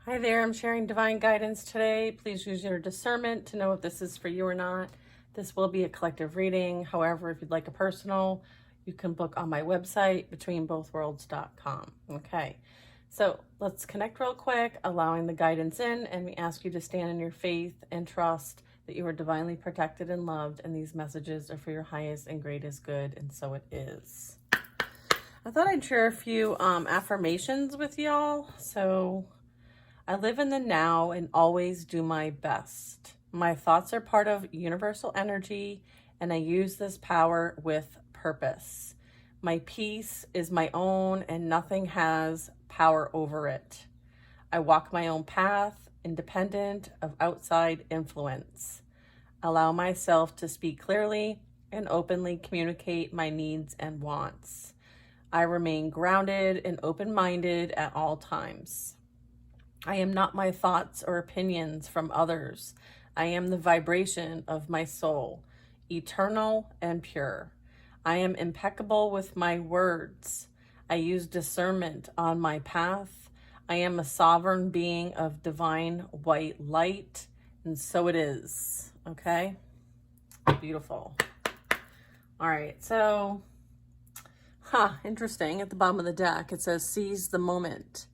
Hi there, I'm sharing divine guidance today. Please use your discernment to know if this is for you or not. This will be a collective reading. However, if you'd like a personal, you can book on my website, betweenbothworlds.com. Okay, so let's connect real quick, allowing the guidance in, and we ask you to stand in your faith and trust that you are divinely protected and loved, and these messages are for your highest and greatest good, and so it is. I thought I'd share a few affirmations with y'all. So I live in the now and always do my best. My thoughts are part of universal energy, and I use this power with purpose. My peace is my own, and nothing has power over it. I walk my own path, independent of outside influence. Allow myself to speak clearly and openly communicate my needs and wants. I remain grounded and open-minded at all times. I am not my thoughts or opinions from others. I am the vibration of my soul, eternal and pure. I am impeccable with my words. I use discernment on my path. I am a sovereign being of divine white light, and so it is. Okay? Beautiful. All right, so, interesting. At the bottom of the deck, it says, seize the moment.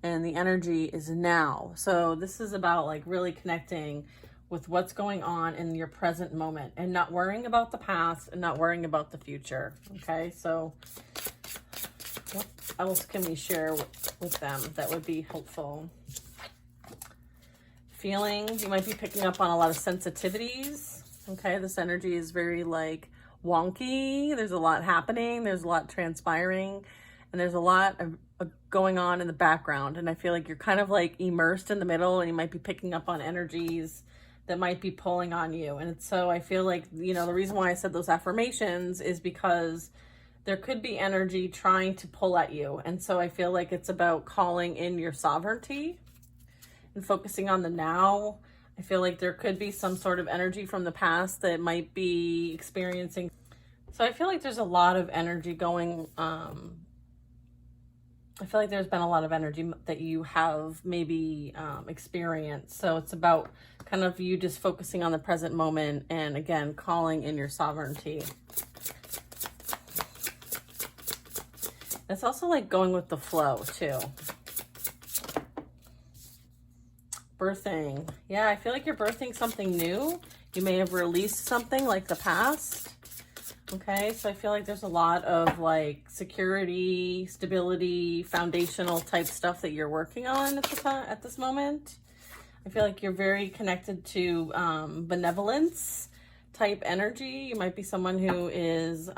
And the energy is now. So this is about like really connecting with what's going on in your present moment and not worrying about the past and not worrying about the future. Okay, so what else can we share with them that would be helpful? Feeling, you might be picking up on a lot of sensitivities. Okay, this energy is very like wonky. There's a lot happening. There's a lot transpiring. And there's a lot of going on in the background. And I feel like you're kind of like immersed in the middle, and you might be picking up on energies that might be pulling on you. And so I feel like, you know, the reason why I said those affirmations is because there could be energy trying to pull at you. And so I feel like it's about calling in your sovereignty and focusing on the now. I feel like there could be some sort of energy from the past that might be experiencing. So I feel like there's a lot of energy going, I feel like there's been a lot of energy that you have maybe experienced. So it's about kind of you just focusing on the present moment and, again, calling in your sovereignty. It's also like going with the flow, too. Birthing. Yeah, I feel like you're birthing something new. You may have released something like the past. Okay, so I feel like there's a lot of like security, stability, foundational type stuff that you're working on at the time, at this moment. I feel like you're very connected to benevolence type energy. You might be someone who is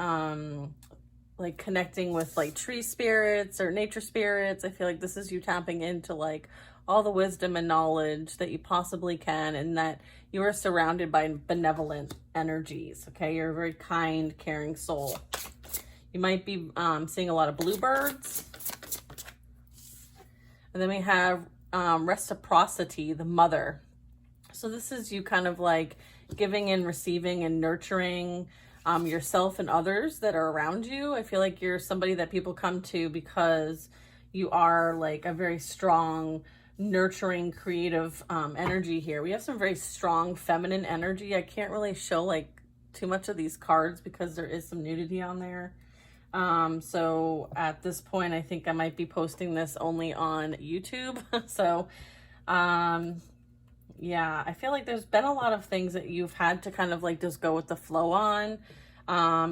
like connecting with like tree spirits or nature spirits. I feel like this is you tapping into like all the wisdom and knowledge that you possibly can, and that you are surrounded by benevolent energies. Okay, you're a very kind, caring soul. You might be seeing a lot of bluebirds. And then we have reciprocity, the mother. So this is you kind of like giving and receiving and nurturing yourself and others that are around you. I feel like you're somebody that people come to because you are like a very strong, nurturing, creative energy here. We have some very strong feminine energy. I can't really show like too much of these cards because there is some nudity on there. So at this point, I think I might be posting this only on YouTube. So, yeah, I feel like there's been a lot of things that you've had to kind of like just go with the flow on.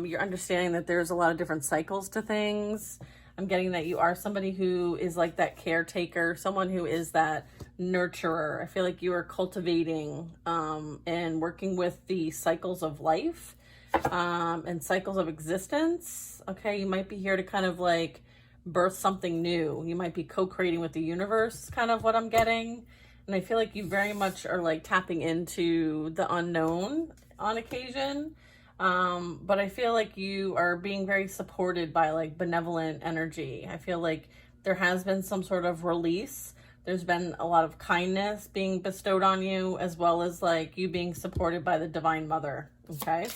You're understanding that there's a lot of different cycles to things. I'm getting that you are somebody who is like that caretaker, someone who is that nurturer. I feel like you are cultivating and working with the cycles of life and cycles of existence. Okay, you might be here to kind of like birth something new. You might be co-creating with the universe, kind of what I'm getting. And I feel like you very much are like tapping into the unknown on occasion. But I feel like you are being very supported by like benevolent energy. I feel like there has been some sort of release. There's been a lot of kindness being bestowed on you, as well as like you being supported by the Divine Mother. Okay.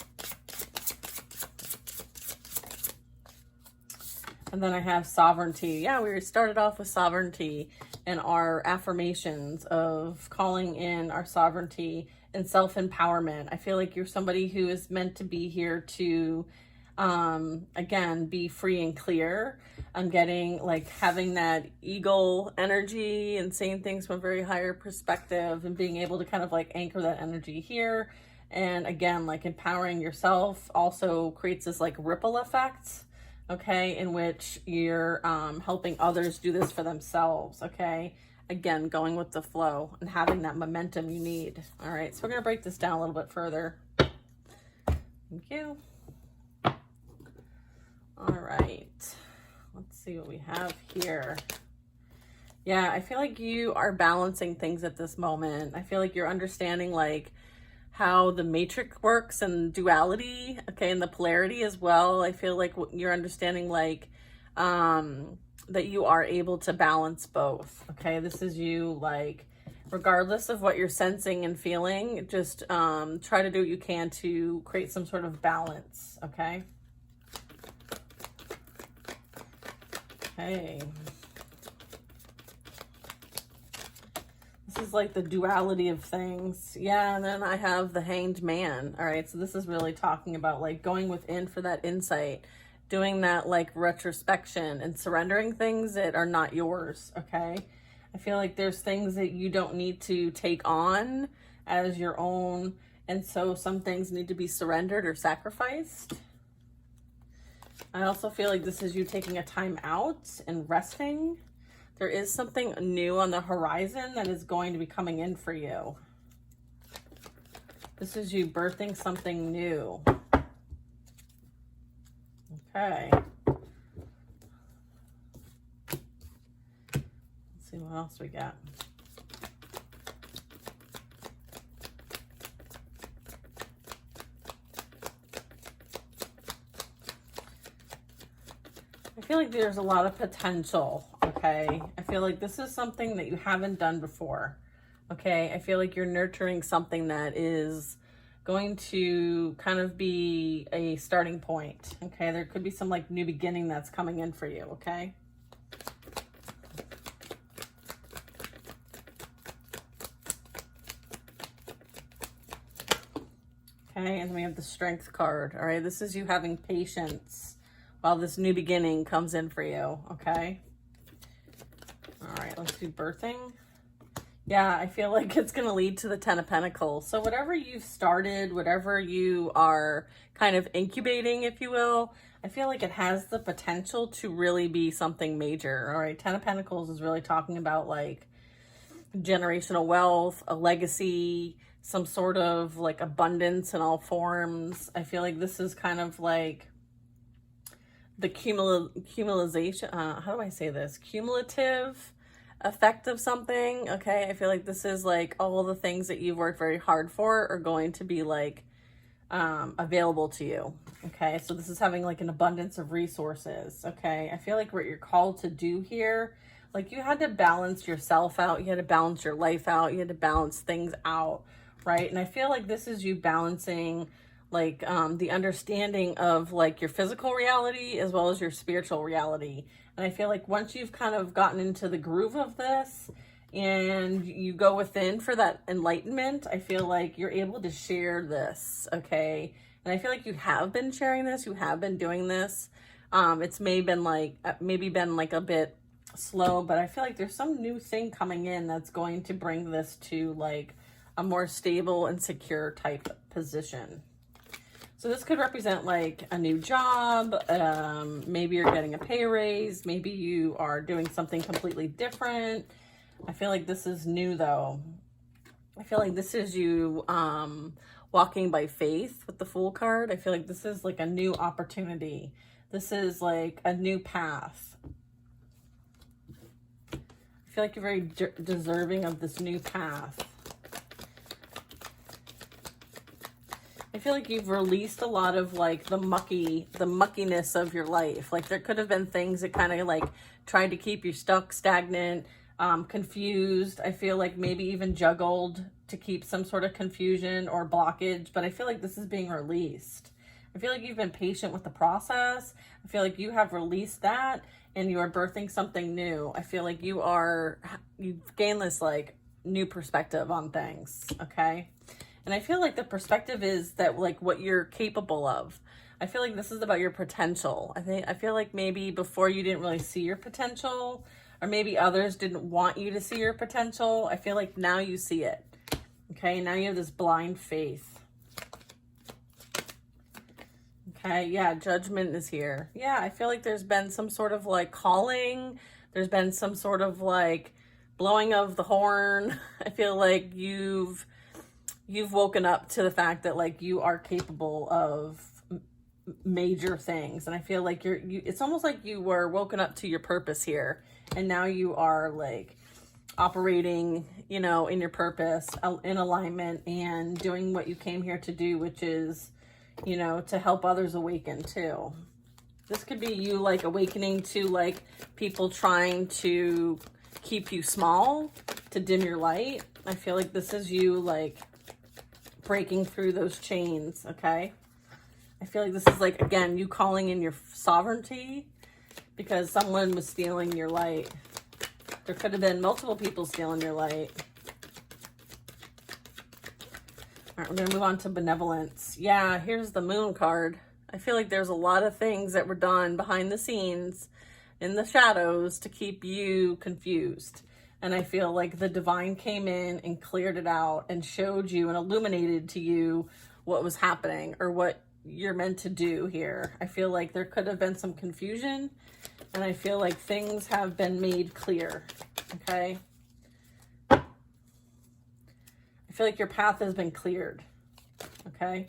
And then I have sovereignty. Yeah, we started off with sovereignty. and our affirmations of calling in our sovereignty and self-empowerment. I feel like you're somebody who is meant to be here to, again, be free and clear. I'm getting like having that eagle energy and saying things from a very higher perspective and being able to kind of like anchor that energy here. And again, like empowering yourself also creates this like ripple effect, okay, in which you're helping others do this for themselves, okay? Again, going with the flow and having that momentum you need. All right, so we're going to break this down a little bit further. Thank you. All right, let's see what we have here. Yeah, I feel like you are balancing things at this moment. I feel like you're understanding like how the matrix works and duality, okay, and the polarity as well. I feel like you're understanding like that you are able to balance both, okay? This is you like, regardless of what you're sensing and feeling, just try to do what you can to create some sort of balance, okay? Okay. This is like the duality of things. Yeah, and then I have the Hanged Man. All right, so this is really talking about like going within for that insight, doing that like retrospection and surrendering things that are not yours, okay? I feel like there's things that you don't need to take on as your own, and so some things need to be surrendered or sacrificed. I also feel like this is you taking a time out and resting. There is something new on the horizon that is going to be coming in for you. This is you birthing something new. Okay. Let's see what else we got. I feel like there's a lot of potential, okay? I feel like this is something that you haven't done before, okay? I feel like you're nurturing something that is going to kind of be a starting point, okay? There could be some like new beginning that's coming in for you, okay? Okay, and then we have the Strength card, all right? This is you having patience while this new beginning comes in for you, okay? All right, let's do birthing. Yeah, I feel like it's going to lead to the 10 of Pentacles. So whatever you've started, whatever you are kind of incubating, if you will, I feel like it has the potential to really be something major, all right? 10 of Pentacles is really talking about like generational wealth, a legacy, some sort of like abundance in all forms. I feel like this is kind of like the cumulation, how do I say this? Cumulative effect of something, okay? I feel like this is like all the things that you've worked very hard for are going to be like available to you, okay? So this is having like an abundance of resources, okay? I feel like what you're called to do here, like you had to balance yourself out, you had to balance your life out, you had to balance things out, right? And I feel like this is you balancing like the understanding of like your physical reality as well as your spiritual reality. And I feel like once you've kind of gotten into the groove of this and you go within for that enlightenment, I feel like you're able to share this, okay? And I feel like you have been sharing this, you have been doing this. It's maybe been like a bit slow, but I feel like there's some new thing coming in that's going to bring this to like a more stable and secure type position. So this could represent like a new job, maybe you're getting a pay raise, maybe you are doing something completely different. I feel like this is new though. I feel like this is you walking by faith with the Fool card. I feel like this is like a new opportunity. This is like a new path. I feel like you're very deserving of this new path. I feel like you've released a lot of like the muckiness of your life. Like there could have been things that kind of like tried to keep you stuck, stagnant, confused. I feel like maybe even juggled to keep some sort of confusion or blockage, but I feel like this is being released. I feel like you've been patient with the process. I feel like you have released that and you are birthing something new. I feel like you've gained this like new perspective on things, okay? And I feel like the perspective is that like what you're capable of. I feel like this is about your potential. I feel like maybe before you didn't really see your potential, or maybe others didn't want you to see your potential. I feel like now you see it. Okay, now you have this blind faith. Okay, yeah, judgment is here. Yeah, I feel like there's been some sort of like calling. There's been some sort of like blowing of the horn. I feel like you've woken up to the fact that like you are capable of major things, and I feel like it's almost like you were woken up to your purpose here, and now you are like operating, you know, in your purpose, in alignment, and doing what you came here to do, which is, you know, to help others awaken too. This could be you like awakening to like people trying to keep you small, to dim your light. I feel like this is you like breaking through those chains, okay? I feel like this is like, again, you calling in your sovereignty because someone was stealing your light. There could have been multiple people stealing your light. All right, we're going to move on to benevolence. Yeah, here's the moon card. I feel like there's a lot of things that were done behind the scenes in the shadows to keep you confused. And I feel like the divine came in and cleared it out and showed you and illuminated to you what was happening or what you're meant to do here. I feel like there could have been some confusion, and I feel like things have been made clear, okay? I feel like your path has been cleared, okay?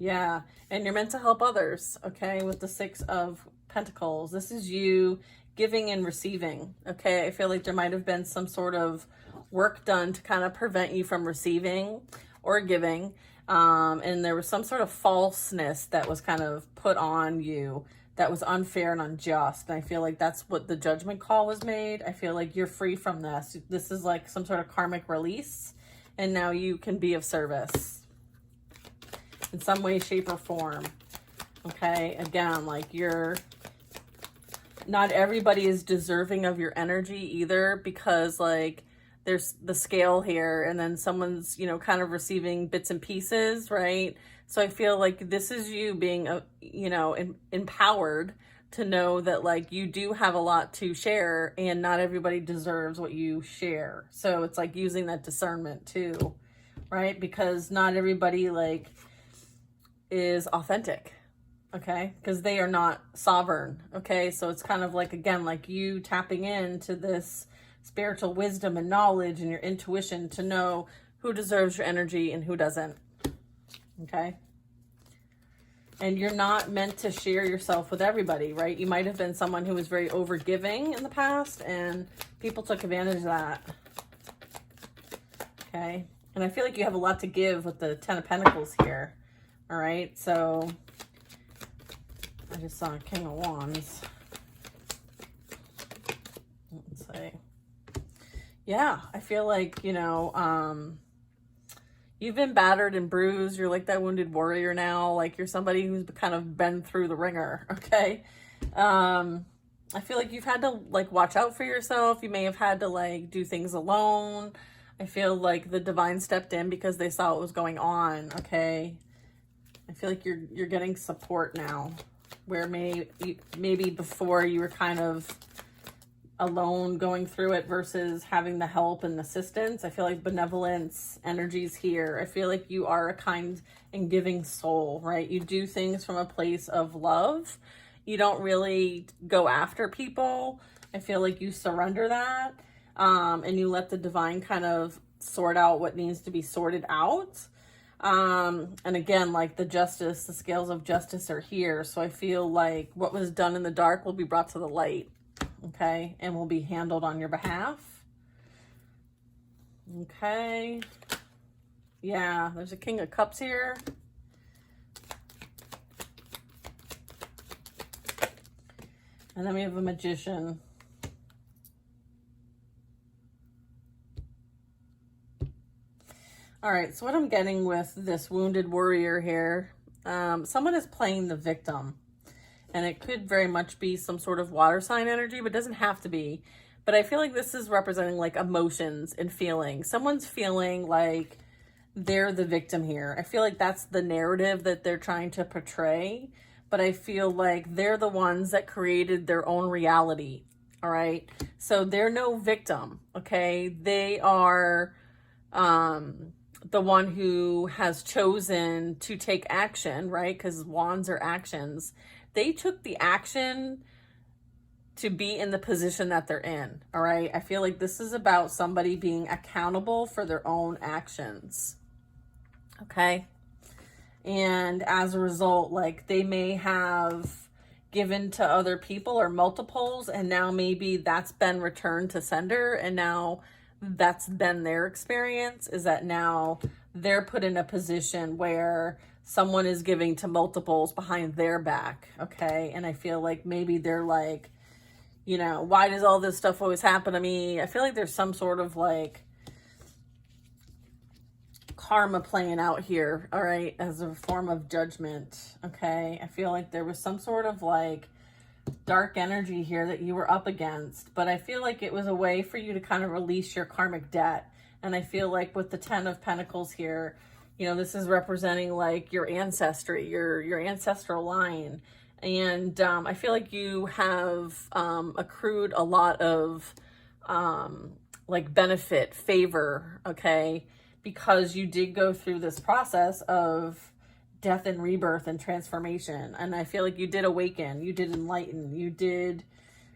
Yeah, and you're meant to help others, okay, with the 6 of Pentacles. This is you giving and receiving, okay? I feel like there might have been some sort of work done to kind of prevent you from receiving or giving. And there was some sort of falseness that was kind of put on you that was unfair and unjust. And I feel like that's what the judgment call was made. I feel like you're free from this. This is like some sort of karmic release. And now you can be of service in some way, shape, or form. Okay, again, like not everybody is deserving of your energy either, because like there's the scale here, and then someone's, you know, kind of receiving bits and pieces, right? So I feel like this is you being, you know, empowered to know that like you do have a lot to share, and not everybody deserves what you share. So it's like using that discernment too, right? Because not everybody like is authentic, okay? Because they are not sovereign, okay? So it's kind of like, again, like you tapping into this spiritual wisdom and knowledge and your intuition to know who deserves your energy and who doesn't, okay? And you're not meant to share yourself with everybody, right? You might have been someone who was very overgiving in the past, and people took advantage of that, okay? And I feel like you have a lot to give with the 10 of Pentacles here, all right? So I just saw a King of Wands. Let's see. Yeah, I feel like, you know, you've been battered and bruised. You're like that wounded warrior now. Like you're somebody who's kind of been through the ringer, okay? I feel like you've had to like watch out for yourself. You may have had to like do things alone. I feel like the divine stepped in because they saw what was going on, okay? I feel like you're getting support now, where maybe before you were kind of alone going through it versus having the help and assistance. I feel like benevolence energies here. I feel like you are a kind and giving soul, right? You do things from a place of love. You don't really go after people. I feel like you surrender that, and you let the divine kind of sort out what needs to be sorted out. And again, like the justice, the scales of justice are here. So I feel like what was done in the dark will be brought to the light, okay? And will be handled on your behalf. Okay. Yeah, there's a King of Cups here. And then we have a Magician. All right, so what I'm getting with this wounded warrior here, someone is playing the victim. And it could very much be some sort of water sign energy, but it doesn't have to be. But I feel like this is representing like emotions and feelings. Someone's feeling like they're the victim here. I feel like that's the narrative that they're trying to portray, but I feel like they're the ones that created their own reality. All right. So they're no victim. Okay. They are the one who has chosen to take action, right? Because wands are actions. They took the action to be in the position that they're in. All right. I feel like this is about somebody being accountable for their own actions. Okay. And as a result, like they may have given to other people or multiples, and now maybe that's been returned to sender, and now that's been their experience, is that now they're put in a position where someone is giving to multiples behind their back. Okay. And I feel like maybe they're like, you know, why does all this stuff always happen to me? I feel like there's some sort of like karma playing out here, all right, as a form of judgment. Okay. I feel like there was some sort of like dark energy here that you were up against, but I feel like it was a way for you to kind of release your karmic debt. And I feel like with the 10 of Pentacles here, you know, this is representing like your ancestry, your ancestral line. And I feel like you have accrued a lot of like benefit, favor, okay, because you did go through this process of death and rebirth and transformation. And I feel like you did awaken, you did enlighten, you did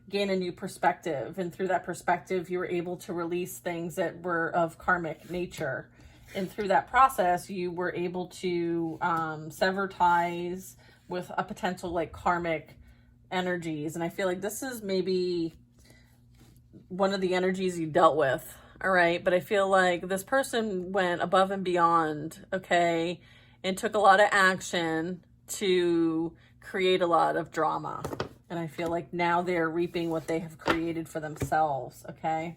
gain a new perspective. And through that perspective, you were able to release things that were of karmic nature. And through that process, you were able to sever ties with a potential like karmic energies. And I feel like this is maybe one of the energies you dealt with. All right. But I feel like this person went above and beyond. Okay. And took a lot of action to create a lot of drama. And I feel like now they're reaping what they have created for themselves. Okay.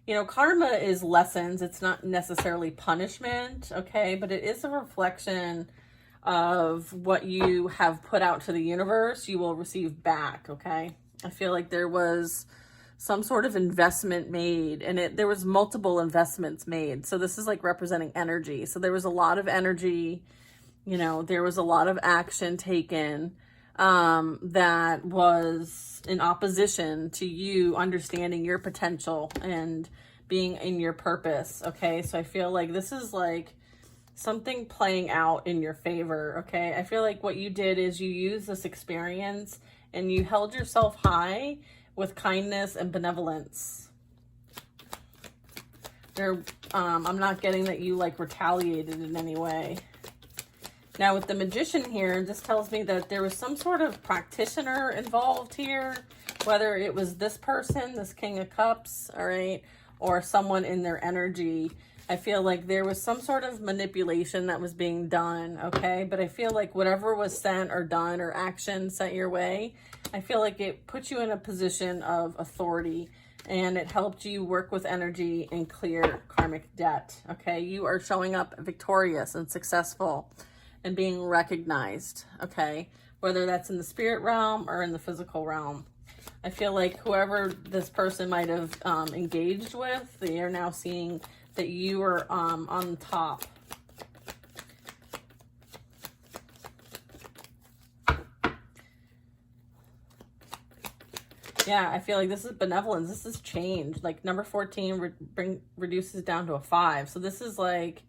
You know, karma is lessons. It's not necessarily punishment. Okay. But it is a reflection of what you have put out to the universe, you will receive back. Okay. I feel like there was some sort of investment made, and there was multiple investments made. So this is like representing energy. So there was a lot of energy, you know, there was a lot of action taken that was in opposition to you understanding your potential and being in your purpose. Okay. So I feel like this is like something playing out in your favor. Okay. I feel like what you did is you used this experience and you held yourself high with kindness and benevolence. I'm not getting that you like retaliated in any way. Now with the Magician here, this tells me that there was some sort of practitioner involved here, whether it was this person, this King of Cups, all right, or someone in their energy. I feel like there was some sort of manipulation that was being done, okay? But I feel like whatever was sent or done or action sent your way, I feel like it put you in a position of authority and it helped you work with energy and clear karmic debt, okay? You are showing up victorious and successful and being recognized, okay? Whether that's in the spirit realm or in the physical realm. I feel like whoever this person might have engaged with, they are now seeing that you are on top. Yeah, I feel like this is benevolence. This is change. Like number 14 reduces down to a 5. So this is like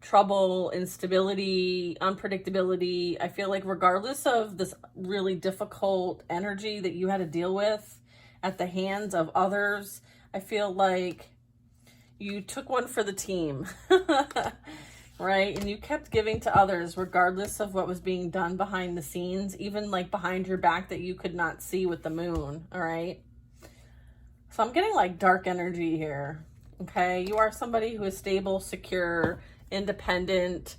trouble, instability, unpredictability. I feel like regardless of this really difficult energy that you had to deal with at the hands of others, I feel like you took one for the team, right? And you kept giving to others regardless of what was being done behind the scenes, even like behind your back that you could not see with the moon, all right? So I'm getting like dark energy here, okay? You are somebody who is stable, secure, independent.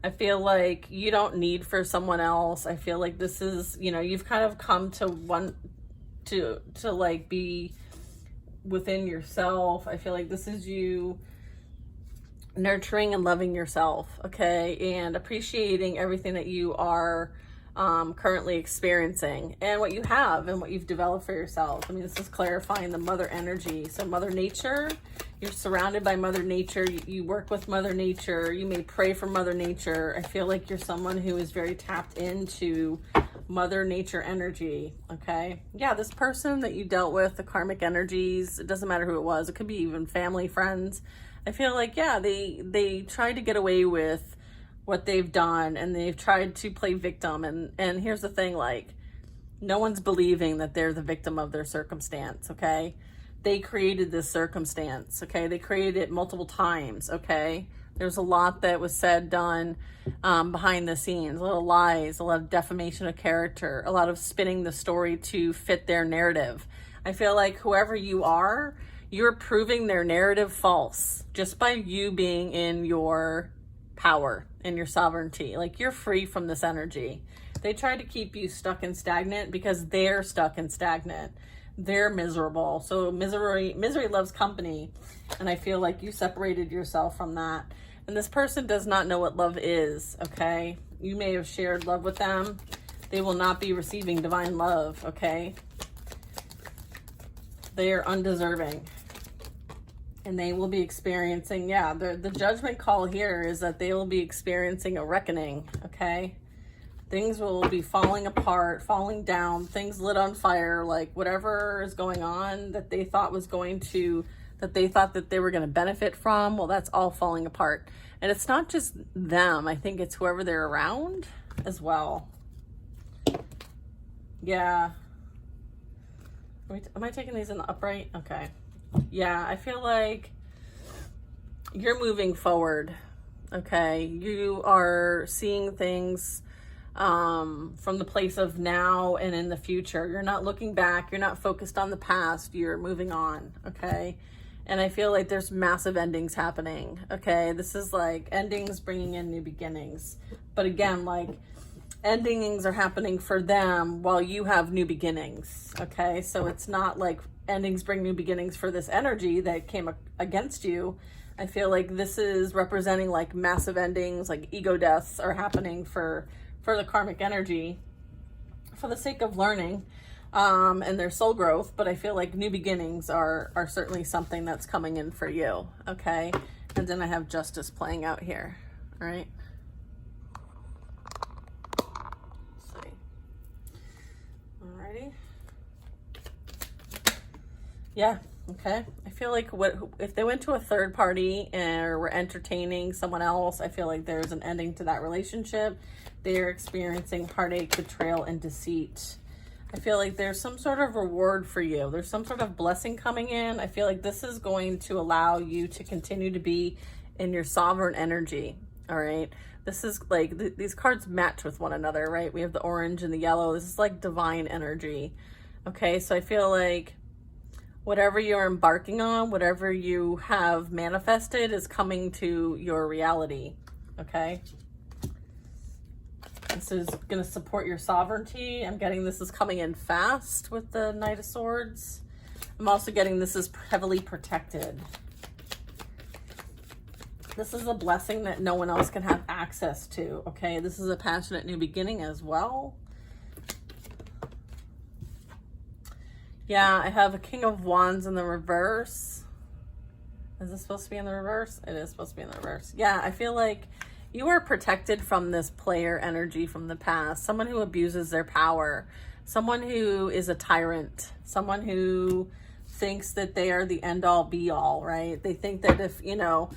I feel like you don't need for someone else. I feel like this is, you know, you've kind of come to one to like be within yourself. I feel like this is you nurturing and loving yourself, okay, and appreciating everything that you are currently experiencing, and what you have and what you've developed for yourself. I mean, this is clarifying the mother energy. So Mother Nature, you're surrounded by Mother Nature. You work with Mother Nature. You may pray for Mother Nature. I feel like you're someone who is very tapped into Mother Nature energy. Okay. Yeah, this person that you dealt with, the karmic energies, it doesn't matter who it was. It could be even family, friends. I feel like, yeah, they tried to get away with what they've done, and they've tried to play victim. And here's the thing, like, no one's believing that they're the victim of their circumstance. Okay. They created this circumstance. Okay. They created it multiple times. Okay. There's a lot that was said, done behind the scenes, a lot of lies, a lot of defamation of character, a lot of spinning the story to fit their narrative. I feel like whoever you are, you're proving their narrative false just by you being in your power and your sovereignty. Like, you're free from this energy. They try to keep you stuck and stagnant because they're stuck and stagnant. They're miserable. So misery loves company. And I feel like you separated yourself from that. And this person does not know what love is, okay? You may have shared love with them. They will not be receiving divine love, okay? They are undeserving. And they will be experiencing, yeah, the judgment call here is that they will be experiencing a reckoning, okay? Things will be falling apart, falling down, things lit on fire, like whatever is going on that they thought was going to, that they thought that they were going to benefit from, well, that's all falling apart. And it's not just them. I think it's whoever they're around as well. Yeah. Am I taking these in the upright? Okay. Yeah, I feel like you're moving forward, okay? You are seeing things from the place of now and in the future. You're not looking back. You're not focused on the past. You're moving on, okay? And I feel like there's massive endings happening, okay? This is like endings bringing in new beginnings. But again, like, endings are happening for them while you have new beginnings, okay? So it's not like endings bring new beginnings for this energy that came against you. I feel like this is representing like massive endings, like ego deaths are happening for the karmic energy for the sake of learning and their soul growth. But I feel like new beginnings are certainly something that's coming in for you, okay? And then I have justice playing out here, all right? Let's see. Alrighty. Yeah, okay. I feel like if they went to a third party or were entertaining someone else, I feel like there's an ending to that relationship. They're experiencing heartache, betrayal, and deceit. I feel like there's some sort of reward for you. There's some sort of blessing coming in. I feel like this is going to allow you to continue to be in your sovereign energy, all right? This is like, these cards match with one another, right? We have the orange and the yellow. This is like divine energy, okay? So I feel like whatever you're embarking on, whatever you have manifested is coming to your reality, okay? This is going to support your sovereignty. I'm getting this is coming in fast with the Knight of Swords. I'm also getting this is heavily protected. This is a blessing that no one else can have access to, okay? This is a passionate new beginning as well. Yeah, I have a King of Wands in the reverse. Is this supposed to be in the reverse? It is supposed to be in the reverse. Yeah, I feel like you are protected from this player energy from the past. Someone who abuses their power. Someone who is a tyrant. Someone who thinks that they are the end-all, be-all, right? They think that if, you know,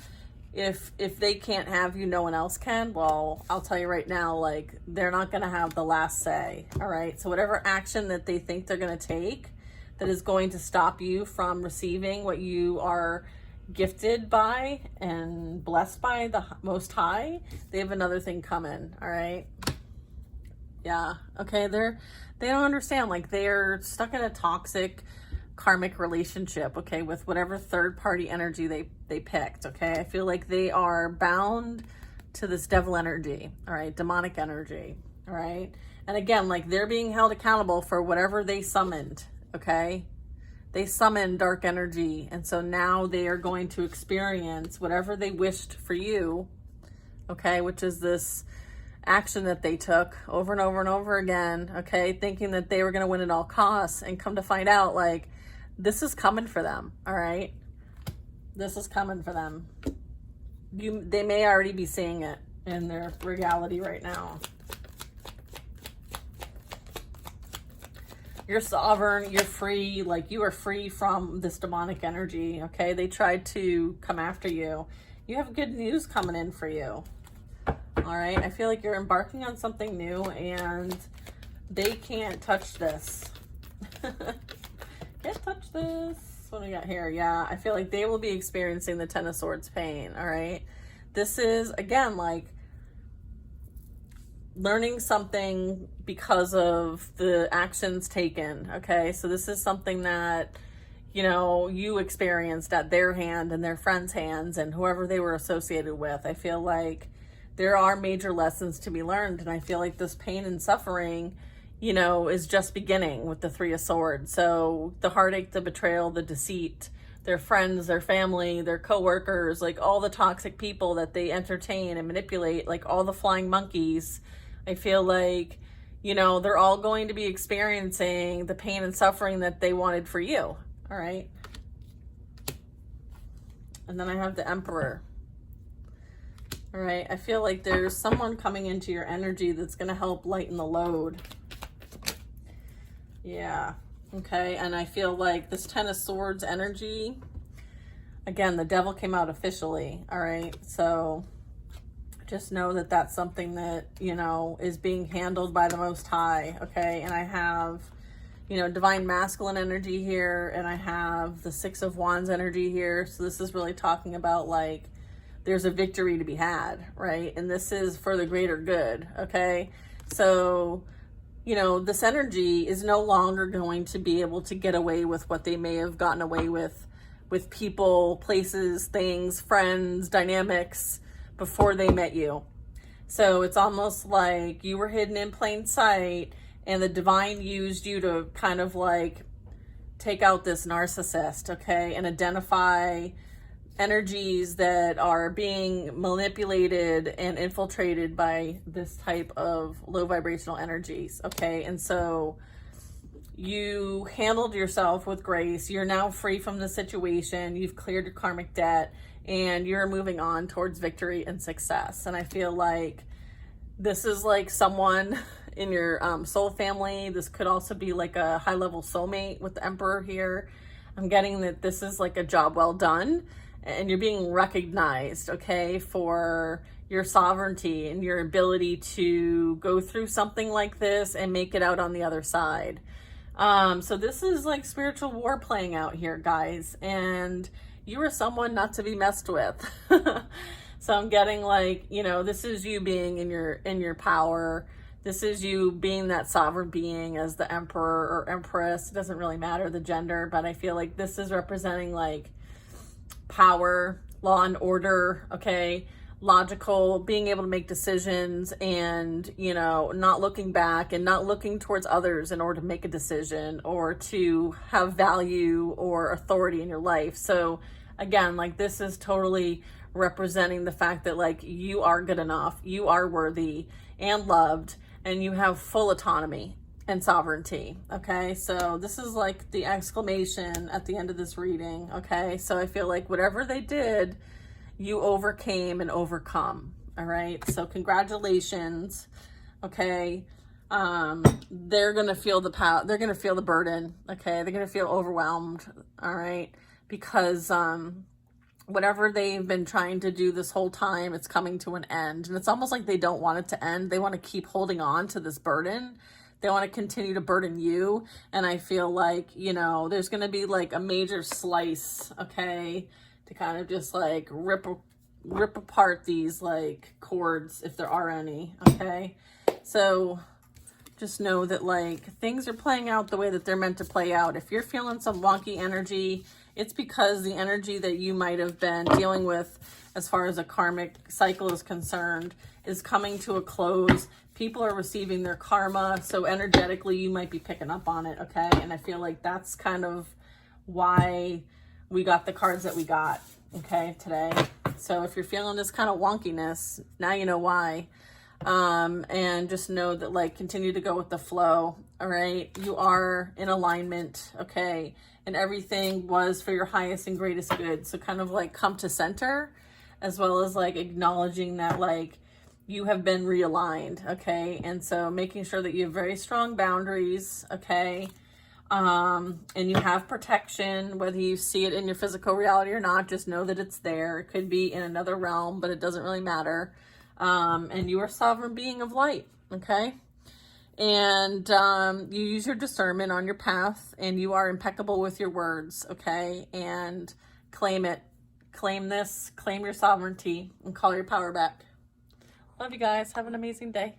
if they can't have you, no one else can. Well, I'll tell you right now, like, they're not going to have the last say, all right? So whatever action that they think they're going to take that is going to stop you from receiving what you are gifted by and blessed by the Most High, they have another thing coming, all right? Yeah, okay, they don't understand, like, they're stuck in a toxic karmic relationship, okay, with whatever third party energy they picked, okay? I feel like they are bound to this devil energy, all right, demonic energy, all right? And again, like, they're being held accountable for whatever they summoned, okay? They summoned dark energy, and so now they are going to experience whatever they wished for you, okay, which is this action that they took over and over and over again, okay, thinking that they were going to win at all costs, and come to find out, like, this is coming for them, all right? This is coming for them. They may already be seeing it in their reality right now. You're sovereign, you're free, like you are free from this demonic energy, okay? They tried to come after you. You have good news coming in for you, all right? I feel like you're embarking on something new and they can't touch this. Can't touch this. What do we got here? Yeah, I feel like they will be experiencing the Ten of Swords pain, all right? This is, again, like learning something because of the actions taken, okay? So this is something that, you know, you experienced at their hand and their friends' hands and whoever they were associated with. I feel like there are major lessons to be learned, and I feel like this pain and suffering, you know, is just beginning with the Three of Swords. So the heartache, the betrayal, the deceit, their friends, their family, their coworkers, like all the toxic people that they entertain and manipulate, like all the flying monkeys, I feel like, you know, they're all going to be experiencing the pain and suffering that they wanted for you. All right. And then I have the Emperor. All right. I feel like there's someone coming into your energy that's going to help lighten the load. Yeah. Okay. And I feel like this Ten of Swords energy, again, the Devil came out officially. All right. So just know that that's something that, you know, is being handled by the Most High, okay? And I have, you know, Divine Masculine energy here, and I have the Six of Wands energy here. So this is really talking about, like, there's a victory to be had, right? And this is for the greater good, okay? So, you know, this energy is no longer going to be able to get away with what they may have gotten away with people, places, things, friends, dynamics, before they met you. So it's almost like you were hidden in plain sight and the divine used you to kind of like take out this narcissist, okay, and identify energies that are being manipulated and infiltrated by this type of low vibrational energies, okay? And so you handled yourself with grace. You're now free from the situation. You've cleared your karmic debt, and you're moving on towards victory and success. And I feel like this is like someone in your soul family. This could also be like a high-level soulmate with the Emperor here. I'm getting that this is like a job well done, and you're being recognized, okay, for your sovereignty and your ability to go through something like this and make it out on the other side. So this is like spiritual war playing out here, guys, and you are someone not to be messed with. So I'm getting like, you know, this is you being in your power. This is you being that sovereign being as the Emperor or Empress. It doesn't really matter the gender, but I feel like this is representing like power, law and order, okay? Logical, being able to make decisions and, you know, not looking back and not looking towards others in order to make a decision or to have value or authority in your life. So again, like this is totally representing the fact that like you are good enough, you are worthy and loved, and you have full autonomy and sovereignty, okay? So this is like the exclamation at the end of this reading, okay? So I feel like whatever they did, you overcame and overcome, all right? So congratulations, okay? They're gonna feel the power, they're gonna feel the burden, okay? They're gonna feel overwhelmed, all right? Because whatever they've been trying to do this whole time, it's coming to an end. And it's almost like they don't want it to end. They want to keep holding on to this burden. They want to continue to burden you. And I feel like, you know, there's going to be like a major slice, okay, to kind of just like rip apart these like cords, if there are any, okay? So just know that like things are playing out the way that they're meant to play out. If you're feeling some wonky energy, it's because the energy that you might have been dealing with as far as a karmic cycle is concerned is coming to a close. People are receiving their karma. So energetically, you might be picking up on it, okay? And I feel like that's kind of why we got the cards that we got, okay, today. So if you're feeling this kind of wonkiness, now you know why. And just know that, like, continue to go with the flow. All right. You are in alignment. Okay. And everything was for your highest and greatest good. So kind of like come to center, as well as like acknowledging that, like, you have been realigned. Okay. And so making sure that you have very strong boundaries. Okay. And you have protection, whether you see it in your physical reality or not. Just know that it's there. It could be in another realm, but it doesn't really matter. And you are a sovereign being of light. Okay. And you use your discernment on your path, and you are impeccable with your words. Okay. And claim it. Claim this. Claim your sovereignty, and call your power back. Love you guys. Have an amazing day.